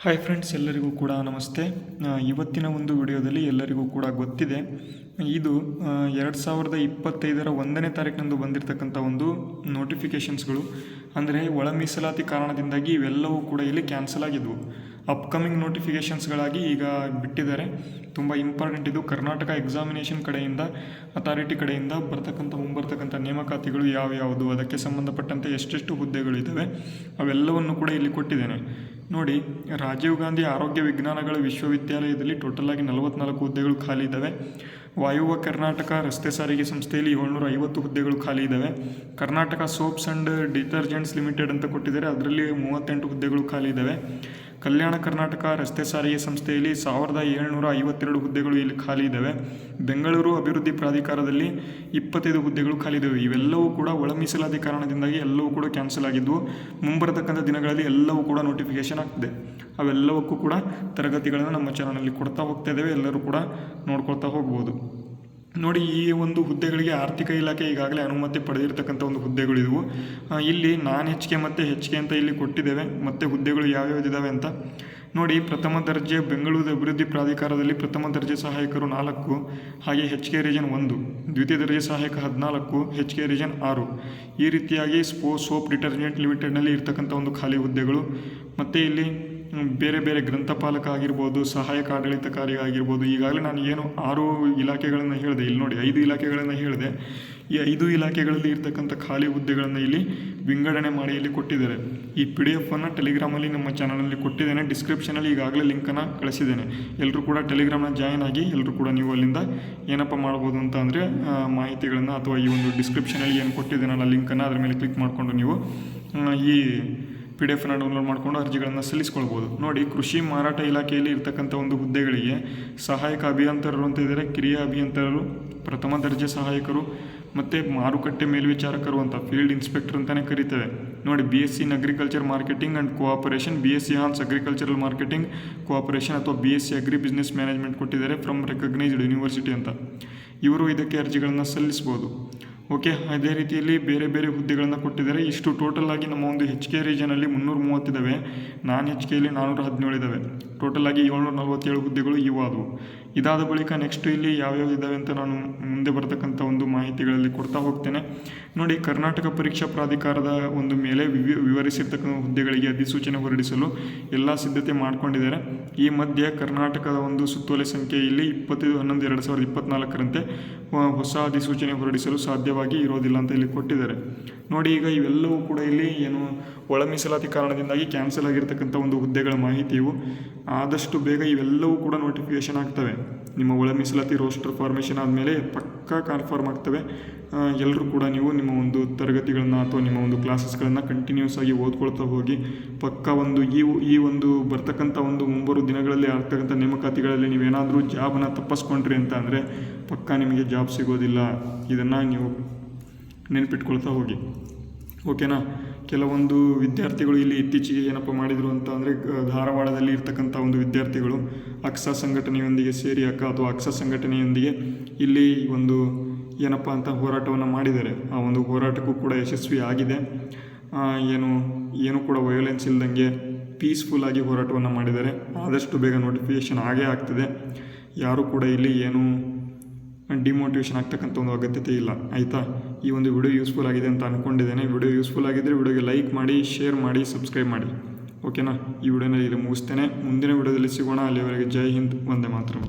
Hi friends, ಎಲ್ಲರಿಗೂ ಕೂಡ ನಮಸ್ತೆ. ಇವತ್ತಿನ ಒಂದು ವಿಡಿಯೋದಲ್ಲಿ ಎಲ್ಲರಿಗೂ ಕೂಡ ಗೊತ್ತಿದೆ, ಇದು 2025ರ 1ನೇ ತಾರೀಕಿನಂದು ಬಂದಿರತಕ್ಕಂಥ ಒಂದು ನೋಟಿಫಿಕೇಷನ್ಸ್ಗಳು. ಅಂದರೆ ಒಳ ಮೀಸಲಾತಿ ಕಾರಣದಿಂದಾಗಿ ಇವೆಲ್ಲವೂ ಕೂಡ ಇಲ್ಲಿ ಕ್ಯಾನ್ಸಲ್ ಆಗಿದ್ವು. ಅಪ್ಕಮಿಂಗ್ ನೋಟಿಫಿಕೇಷನ್ಸ್ಗಳಾಗಿ ಈಗ ಬಿಟ್ಟಿದ್ದಾರೆ. ತುಂಬ ಇಂಪಾರ್ಟೆಂಟ್ ಇದು. ಕರ್ನಾಟಕ ಎಕ್ಸಾಮಿನೇಷನ್ ಕಡೆಯಿಂದ, ಅಥಾರಿಟಿ ಕಡೆಯಿಂದ ಮುಂಬರ್ತಕ್ಕಂಥ ನೇಮಕಾತಿಗಳು ಯಾವ್ಯಾವುದು, ಅದಕ್ಕೆ ಸಂಬಂಧಪಟ್ಟಂತೆ ಎಷ್ಟೆಷ್ಟು ಹುದ್ದೆಗಳಿದ್ದಾವೆ ಅವೆಲ್ಲವನ್ನು ಕೂಡ ಇಲ್ಲಿ ಕೊಟ್ಟಿದ್ದೇನೆ ನೋಡಿ. ರಾಜೀವ್ ಗಾಂಧಿ ಆರೋಗ್ಯ ವಿಜ್ಞಾನಗಳ ವಿಶ್ವವಿದ್ಯಾಲಯದಲ್ಲಿ ಟೋಟಲಾಗಿ 44 ಹುದ್ದೆಗಳು ಖಾಲಿ ಇದ್ದಾವೆ. ವಾಯುವ್ಯ ಕರ್ನಾಟಕ ರಸ್ತೆ ಸಾರಿಗೆ ಸಂಸ್ಥೆಯಲ್ಲಿ 750 ಹುದ್ದೆಗಳು ಖಾಲಿ ಇದ್ದಾವೆ. Karnataka soaps and detergents limited ಅಂತ ಕೊಟ್ಟಿದ್ದಾರೆ, ಅದರಲ್ಲಿ 38 ಹುದ್ದೆಗಳು ಖಾಲಿ ಇದ್ದಾವೆ. ಕಲ್ಯಾಣ ಕರ್ನಾಟಕ ರಸ್ತೆ ಸಾರಿಗೆ ಸಂಸ್ಥೆಯಲ್ಲಿ 1752 ಹುದ್ದೆಗಳು ಇಲ್ಲಿ ಖಾಲಿ ಇದ್ದಾವೆ. ಬೆಂಗಳೂರು ಅಭಿವೃದ್ಧಿ ಪ್ರಾಧಿಕಾರದಲ್ಲಿ 25 ಹುದ್ದೆಗಳು ಖಾಲಿ ಇದ್ದಾವೆ. ಇವೆಲ್ಲವೂ ಕೂಡ ಒಳ ಮೀಸಲಾತಿ ಕಾರಣದಿಂದಾಗಿ ಎಲ್ಲವೂ ಕೂಡ ಕ್ಯಾನ್ಸಲ್ ಆಗಿದ್ವು. ಮುಂಬರತಕ್ಕಂಥ ದಿನಗಳಲ್ಲಿ ಎಲ್ಲವೂ ಕೂಡ ನೋಟಿಫಿಕೇಷನ್ ಆಗ್ತದೆ. ಅವೆಲ್ಲವಕ್ಕೂ ಕೂಡ ತರಗತಿಗಳನ್ನು ನಮ್ಮ ಚಾನಲಲ್ಲಿ ಕೊಡ್ತಾ ಹೋಗ್ತಾ ಇದ್ದೇವೆ. ಎಲ್ಲರೂ ಕೂಡ ನೋಡ್ಕೊಳ್ತಾ ಹೋಗ್ಬೋದು ನೋಡಿ. ಈ ಒಂದು ಹುದ್ದೆಗಳಿಗೆ ಆರ್ಥಿಕ ಇಲಾಖೆ ಈಗಾಗಲೇ ಅನುಮತಿ ಪಡೆದಿರತಕ್ಕಂಥ ಒಂದು ಹುದ್ದೆಗಳಿದ್ವು. ಇಲ್ಲಿ ನಾನ್ HK ಮತ್ತು HK ಅಂತ ಇಲ್ಲಿ ಕೊಟ್ಟಿದ್ದೇವೆ. ಮತ್ತು ಹುದ್ದೆಗಳು ಯಾವ್ಯಾವುದಿದ್ದಾವೆ ಅಂತ ನೋಡಿ. ಪ್ರಥಮ ದರ್ಜೆ ಬೆಂಗಳೂರು ಅಭಿವೃದ್ಧಿ ಪ್ರಾಧಿಕಾರದಲ್ಲಿ ಪ್ರಥಮ ದರ್ಜೆ ಸಹಾಯಕರು 4, ಹಾಗೆ HK ರೀಜನ್ 1, ದ್ವಿತೀಯ ದರ್ಜೆ ಸಹಾಯಕ 14, HK ರೀಜನ್ 6. ಈ ರೀತಿಯಾಗಿ ಸೋಪ್ ಡಿಟರ್ಜೆಂಟ್ ಲಿಮಿಟೆಡ್ನಲ್ಲಿ ಇರ್ತಕ್ಕಂಥ ಒಂದು ಖಾಲಿ ಹುದ್ದೆಗಳು. ಮತ್ತು ಇಲ್ಲಿ ಬೇರೆ ಬೇರೆ ಗ್ರಂಥಪಾಲಕ ಆಗಿರ್ಬೋದು, ಸಹಾಯಕ ಆಡಳಿತಕಾರಿ ಆಗಿರ್ಬೋದು. ಈಗಾಗಲೇ ನಾನು ಏನು 6 ಇಲಾಖೆಗಳನ್ನು ಹೇಳಿದೆ, ಇಲ್ಲಿ ನೋಡಿ 5 ಇಲಾಖೆಗಳನ್ನು ಹೇಳಿದೆ. ಈ 5 ಇಲಾಖೆಗಳಲ್ಲಿ ಇರ್ತಕ್ಕಂಥ ಖಾಲಿ ಹುದ್ದೆಗಳನ್ನು ಇಲ್ಲಿ ವಿಂಗಡಣೆ ಮಾಡಿ ಇಲ್ಲಿ ಕೊಟ್ಟಿದ್ದಾರೆ. ಈ PDF ಟೆಲಿಗ್ರಾಮಲ್ಲಿ ನಮ್ಮ ಚಾನಲಲ್ಲಿ ಕೊಟ್ಟಿದ್ದೇನೆ. ಡಿಸ್ಕ್ರಿಪ್ಷನಲ್ಲಿ ಈಗಾಗಲೇ ಲಿಂಕನ್ನು ಕಳಿಸಿದ್ದೇನೆ. ಎಲ್ಲರೂ ಕೂಡ ಟೆಲಿಗ್ರಾಮ್ನ ಜಾಯ್ನ್ ಆಗಿ ಎಲ್ಲರೂ ಕೂಡ ನೀವು ಅಲ್ಲಿಂದ ಏನಪ್ಪ ಮಾಡ್ಬೋದು ಅಂತ ಅಂದರೆ ಮಾಹಿತಿಗಳನ್ನು, ಅಥವಾ ಈ ಒಂದು ಡಿಸ್ಕ್ರಿಪ್ಷನಲ್ಲಿ ಏನು ಕೊಟ್ಟಿದ್ದೇನಲ್ಲ ಲಿಂಕನ್ನು, ಅದರ ಮೇಲೆ ಕ್ಲಿಕ್ ಮಾಡಿಕೊಂಡು ನೀವು ಈ PDF ಡೌನ್ಲೋಡ್ ಮಾಡಿಕೊಂಡು ಅರ್ಜಿಗಳನ್ನು ಸಲ್ಲಿಸ್ಕೊಳ್ಬೋದು ನೋಡಿ. ಕೃಷಿ ಮಾರಾಟ ಇಲಾಖೆಯಲ್ಲಿ ಇರ್ತಕ್ಕಂಥ ಒಂದು ಹುದ್ದೆಗಳಿಗೆ ಸಹಾಯಕ ಅಭಿಯಂತರರು ಅಂತ ಇದ್ದಾರೆ, ಕಿರಿಯ ಅಭಿಯಂತರರು, ಪ್ರಥಮ ದರ್ಜೆ ಸಹಾಯಕರು, ಮತ್ತು ಮಾರುಕಟ್ಟೆ ಮೇಲ್ವಿಚಾರಕರು ಅಂತ ಫೀಲ್ಡ್ ಇನ್ಸ್ಪೆಕ್ಟರ್ ಅಂತಲೇ ಕರೀತೇವೆ ನೋಡಿ. BSc in agriculture marketing and cooperation, BSc horns agricultural marketing cooperation, ಅಥವಾ BSc ಅಗ್ರಿ ಬಿಸ್ನೆಸ್ ಮ್ಯಾನೇಜ್ಮೆಂಟ್ ಕೊಟ್ಟಿದ್ದಾರೆ ಫ್ರಮ್ ರೆಕಗ್ನೈಸ್ಡ್ ಯೂನಿವರ್ಸಿಟಿ ಅಂತ. ಇವರು ಇದಕ್ಕೆ ಅರ್ಜಿಗಳನ್ನು ಸಲ್ಲಿಸ್ಬೋದು. ಓಕೆ, ಅದೇ ರೀತಿಯಲ್ಲಿ ಬೇರೆ ಬೇರೆ ಹುದ್ದೆಗಳನ್ನು ಕೊಟ್ಟಿದ್ದಾರೆ. ಇಷ್ಟು ಟೋಟಲ್ ಆಗಿ ನಮ್ಮ ಒಂದು HK ರೀಜನಲ್ಲಿ 330 ಇದ್ದಾವೆ. ನಾನ್ HKಯಲ್ಲಿ 417 ಇದ್ದಾವೆ. ಟೋಟಲ್ ಆಗಿ 747 ಹುದ್ದೆಗಳು ಇವು ಆದವು. ಇದಾದ ಬಳಿಕ ನೆಕ್ಸ್ಟ್ ಇಲ್ಲಿ ಯಾವ್ಯಾವ ಇದ್ದಾವೆ ಅಂತ ನಾನು ಮುಂದೆ ಬರ್ತಕ್ಕಂಥ ಒಂದು ಮಾಹಿತಿಗಳಲ್ಲಿ ಕೊಡ್ತಾ ಹೋಗ್ತೇನೆ ನೋಡಿ. ಕರ್ನಾಟಕ ಪರೀಕ್ಷಾ ಪ್ರಾಧಿಕಾರದ ಒಂದು ಮೇಲೆ ವಿವರಿಸಿರ್ತಕ್ಕಂಥ ಹುದ್ದೆಗಳಿಗೆ ಅಧಿಸೂಚನೆ ಹೊರಡಿಸಲು ಎಲ್ಲ ಸಿದ್ಧತೆ ಮಾಡಿಕೊಂಡಿದ್ದಾರೆ. ಈ ಮಧ್ಯೆ ಕರ್ನಾಟಕದ ಒಂದು ಸುತ್ತೋಲೆ ಸಂಖ್ಯೆ ಇಲ್ಲಿ 25/11/2024ರಂತೆ ಹೊಸ ಅಧಿಸೂಚನೆ ಹೊರಡಿಸಲು ಸಾಧ್ಯವಾಗಿ ಇರೋದಿಲ್ಲ ಅಂತ ಇಲ್ಲಿ ಕೊಟ್ಟಿದ್ದಾರೆ ನೋಡಿ. ಈಗ ಇವೆಲ್ಲವೂ ಕೂಡ ಇಲ್ಲಿ ಏನು ಒಳ ಮೀಸಲಾತಿ ಕಾರಣದಿಂದಾಗಿ ಕ್ಯಾನ್ಸಲ್ ಆಗಿರ್ತಕ್ಕಂಥ ಒಂದು ಹುದ್ದೆಗಳ ಮಾಹಿತಿ ಇವು. ಆದಷ್ಟು ಬೇಗ ಇವೆಲ್ಲವೂ ಕೂಡ ನೋಟಿಫಿಕೇಷನ್ ಆಗ್ತವೆ. ನಿಮ್ಮ ಒಳ ಮೀಸಲಾತಿ ರೋಸ್ಟರ್ ಫಾರ್ಮೇಷನ್ ಆದಮೇಲೆ ಪಕ್ಕಾ ಕನ್ಫರ್ಮ್ ಆಗ್ತವೆ. ಎಲ್ಲರೂ ಕೂಡ ನೀವು ನಿಮ್ಮ ಒಂದು ತರಗತಿಗಳನ್ನು ಅಥವಾ ನಿಮ್ಮ ಒಂದು ಕ್ಲಾಸಸ್ಗಳನ್ನು ಕಂಟಿನ್ಯೂಸ್ ಆಗಿ ಓದ್ಕೊಳ್ತಾ ಹೋಗಿ. ಪಕ್ಕಾ ಒಂದು ಈ ಒಂದು ಬರ್ತಕ್ಕಂಥ ಒಂದು ಮುಂಬರುವ ದಿನಗಳಲ್ಲಿ ಆಗ್ತಕ್ಕಂಥ ನೇಮಕಾತಿಗಳಲ್ಲಿ ನೀವೇನಾದರೂ ಜಾಬನ್ನು ತಪ್ಪಿಸ್ಕೊಂಡ್ರಿ ಅಂತ ಅಂದರೆ ಪಕ್ಕಾ ನಿಮಗೆ ಜಾಬ್ ಸಿಗೋದಿಲ್ಲ. ಇದನ್ನು ನೀವು ನೆನಪಿಟ್ಕೊಳ್ತಾ ಹೋಗಿ, ಓಕೆನಾ. ಕೆಲವೊಂದು ವಿದ್ಯಾರ್ಥಿಗಳು ಇಲ್ಲಿ ಇತ್ತೀಚೆಗೆ ಏನಪ್ಪ ಮಾಡಿದರು ಅಂತ ಅಂದರೆ, ಧಾರವಾಡದಲ್ಲಿ ಇರ್ತಕ್ಕಂಥ ಒಂದು ವಿದ್ಯಾರ್ಥಿಗಳು ಅಕ್ಸಾ ಸಂಘಟನೆಯೊಂದಿಗೆ ಸೇರಿ ಅಥವಾ ಅಕ್ಸಾ ಸಂಘಟನೆಯೊಂದಿಗೆ ಇಲ್ಲಿ ಒಂದು ಏನಪ್ಪ ಅಂತ ಹೋರಾಟವನ್ನು ಮಾಡಿದ್ದಾರೆ. ಆ ಒಂದು ಹೋರಾಟಕ್ಕೂ ಕೂಡ ಯಶಸ್ವಿ ಆಗಿದೆ. ಏನು ಕೂಡ ವಯೋಲೆನ್ಸ್ ಇಲ್ದಂಗೆ ಪೀಸ್ಫುಲ್ಲಾಗಿ ಹೋರಾಟವನ್ನು ಮಾಡಿದ್ದಾರೆ. ಆದಷ್ಟು ಬೇಗ ನೋಟಿಫಿಕೇಷನ್ ಆಗೇ ಆಗ್ತದೆ. ಯಾರೂ ಕೂಡ ಇಲ್ಲಿ ಏನು ಡಿಮೋಟಿವೇಷನ್ ಆಗ್ತಕ್ಕಂಥ ಒಂದು ಅಗತ್ಯತೆ ಇಲ್ಲ, ಆಯಿತಾ. ಈ ಒಂದು ವಿಡಿಯೋ ಯೂಸ್ಫುಲ್ ಆಗಿದೆ ಅಂತ ಅಂದ್ಕೊಂಡಿದ್ದೇನೆ. ವಿಡಿಯೋ ಯೂಸ್ಫುಲ್ ಆಗಿದ್ದರೆ ವಿಡಿಯೋಗೆ ಲೈಕ್ ಮಾಡಿ, ಶೇರ್ ಮಾಡಿ, ಸಬ್ಸ್ಕ್ರೈಬ್ ಮಾಡಿ, ಓಕೆನಾ. ಈ ವಿಡಿಯೋನ ಇಲ್ಲಿ ಮುಗಿಸ್ತೇನೆ. ಮುಂದಿನ ವಿಡಿಯೋದಲ್ಲಿ ಸಿಗೋಣ. ಅಲ್ಲಿವರೆಗೆ ಜೈ ಹಿಂದ್, ವಂದೇ ಮಾತರಂ.